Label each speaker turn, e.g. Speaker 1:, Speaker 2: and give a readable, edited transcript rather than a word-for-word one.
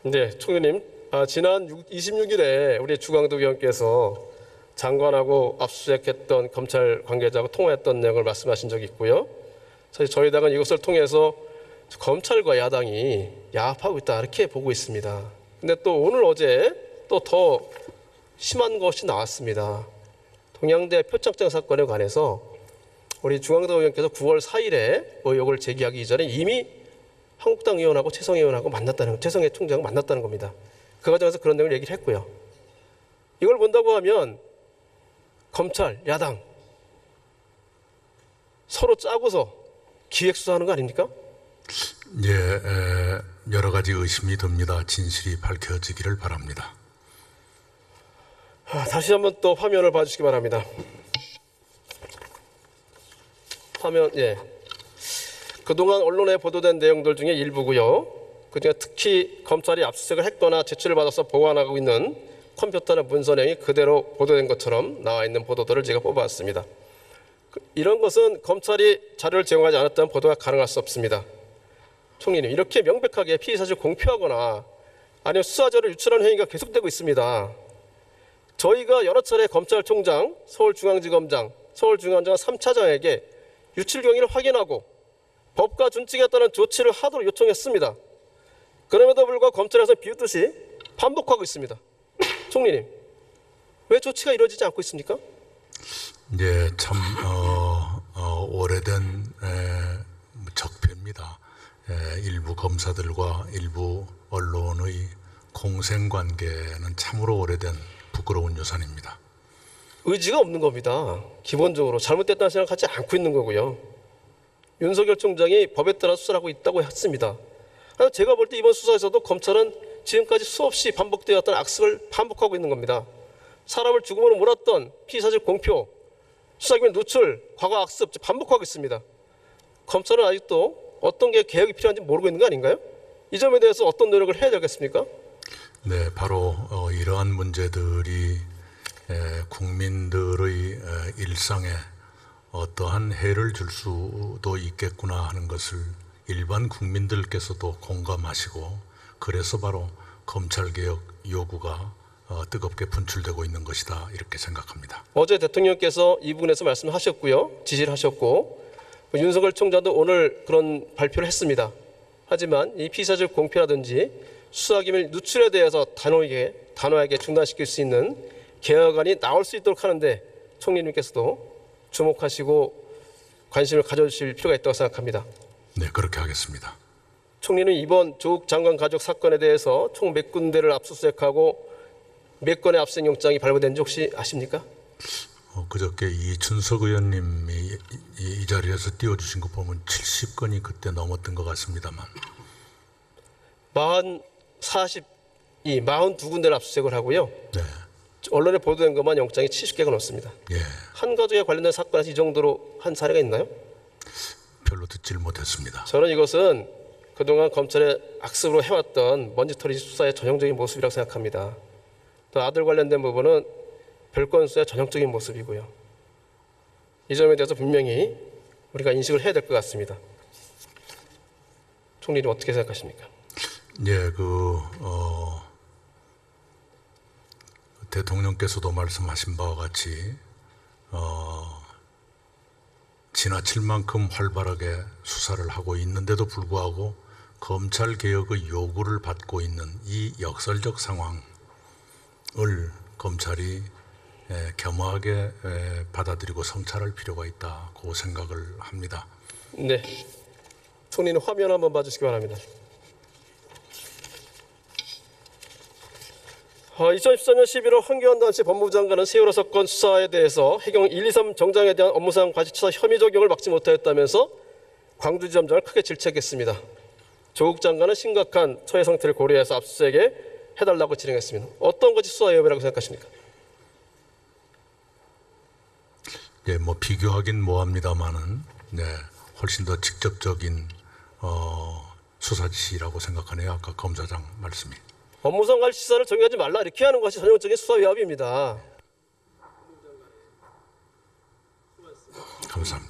Speaker 1: 네, 총리님. 지난 26일에 우리 주광덕 의원께서 장관하고 압수수색했던 검찰 관계자하고 통화했던 내용을 말씀하신 적이 있고요. 사실 저희 당은 이것을 통해서 검찰과 야당이 야합하고 있다 이렇게 보고 있습니다. 근데 또 오늘 어제 또 더 심한 것이 나왔습니다. 동양대 표창장 사건에 관해서 우리 주광덕 의원께서 9월 4일에 의혹을 제기하기 이전에 이미 한국당 의원하고 최성해 의원하고 최성해 총장하고 만났다는 겁니다. 그 과정에서 그런 내용을 얘기를 했고요. 이걸 본다고 하면 검찰, 야당 서로 짜고서 기획수사하는 거 아닙니까?
Speaker 2: 예, 여러 가지 의심이 듭니다. 진실이 밝혀지기를 바랍니다.
Speaker 1: 다시 한번 또 화면을 봐주시기 바랍니다. 화면, 예. 그동안 언론에 보도된 내용들 중에 일부고요. 그중에 특히 검찰이 압수수색을 했거나 제출을 받아서 보관하고 있는 컴퓨터나 문서 내용이 그대로 보도된 것처럼 나와 있는 보도들을 제가 뽑아왔습니다. 이런 것은 검찰이 자료를 제공하지 않았다면 보도가 가능할 수 없습니다. 총리님, 이렇게 명백하게 피의 사실을 공표하거나 아니면 수사자료를 유출하는 행위가 계속되고 있습니다. 저희가 여러 차례 검찰총장, 서울중앙지검장, 서울중앙지검 3차장에게 유출 경위를 확인하고 법과 준칙에 따른 조치를 하도록 요청했습니다. 그럼에도 불구하고 검찰에서 비웃듯이 반복하고 있습니다. 총리님, 왜 조치가 이루어지지 않고 있습니까?
Speaker 2: 예, 참 오래된 적폐입니다. 일부 검사들과 일부 언론의 공생관계는 참으로 오래된 부끄러운 유산입니다.
Speaker 1: 의지가 없는 겁니다. 기본적으로 잘못됐다는 생각을 하지 않고 있는 거고요. 윤석열 총장이 법에 따라 수사를 하고 있다고 했습니다. 제가 볼 때 이번 수사에서도 검찰은 지금까지 수없이 반복되었던 악습을 반복하고 있는 겁니다. 사람을 죽음으로 몰았던 피의사실 공표, 수사기밀 누출, 과거 악습 반복하고 있습니다. 검찰은 아직도 어떤 게 개혁이 필요한지 모르고 있는 거 아닌가요? 이 점에 대해서 어떤 노력을 해야 되겠습니까?
Speaker 2: 네, 바로 이러한 문제들이 국민들의 일상에 어떠한 해를 줄 수도 있겠구나 하는 것을 일반 국민들께서도 공감하시고, 그래서 바로 검찰개혁 요구가 뜨겁게 분출되고 있는 것이다 이렇게 생각합니다.
Speaker 1: 어제 대통령께서 이 부분에서 말씀하셨고요. 지시를 하셨고 윤석열 총장도 오늘 그런 발표를 했습니다. 하지만 이 피의사실 공표라든지 수사기밀 누출에 대해서 단호하게 중단시킬 수 있는 개혁안이 나올 수 있도록 하는데 총리님께서도 주목하시고 관심을 가져주실 필요가 있다고 생각합니다.
Speaker 2: 네, 그렇게 하겠습니다.
Speaker 1: 총리는 이번 조국 장관 가족 사건에 대해서 총 몇 군데를 압수수색하고 몇 건의 압수수색 영장이 발부된지 혹시 아십니까?
Speaker 2: 그저께 이준석 의원님이 이 자리에서 띄워주신 거 보면 70건이 그때 넘었던 것 같습니다만
Speaker 1: 42군데를 압수수색을 하고요.
Speaker 2: 네.
Speaker 1: 언론에 보도된 것만 영장이 70개가 넘습니다.
Speaker 2: 예.
Speaker 1: 한 가족에 관련된 사건에서 이 정도로 한 사례가 있나요?
Speaker 2: 별로 듣지를 못했습니다.
Speaker 1: 저는 이것은 그동안 검찰의 악습으로 해왔던 먼지털이 수사의 전형적인 모습이라고 생각합니다. 또 아들 관련된 부분은 별건 수사의 전형적인 모습이고요. 이 점에 대해서 분명히 우리가 인식을 해야 될 것 같습니다. 총리님 어떻게 생각하십니까?
Speaker 2: 예, 대통령께서도 말씀하신 바와 같이 지나칠 만큼 활발하게 수사를 하고 있는데도 불구하고 검찰 개혁의 요구를 받고 있는 이 역설적 상황을 검찰이 겸허하게 받아들이고 성찰할 필요가 있다고 생각을 합니다.
Speaker 1: 네, 총리는 화면 한번 봐주시기 바랍니다. 2014년 11월 황교안 당시 법무부 장관은 세월호 사건 수사에 대해서 해경 123 정장에 대한 업무상 과실치사 혐의 적용을 막지 못하였다면서 광주지검장을 크게 질책했습니다. 조국 장관은 심각한 처해 상태를 고려해서 압수수색에 해달라고 진행했습니다. 어떤 것이 수사 위협이라고 생각하십니까?
Speaker 2: 예, 뭐 비교하긴 뭐합니다만은 네, 훨씬 더 직접적인 수사 지시라고 생각하네요. 아까 검사장 말씀이.
Speaker 1: 업무상 과실치사를 적용하지 말라 이렇게 하는 것이 전형적인 수사 위협입니다.
Speaker 2: 감사합니다.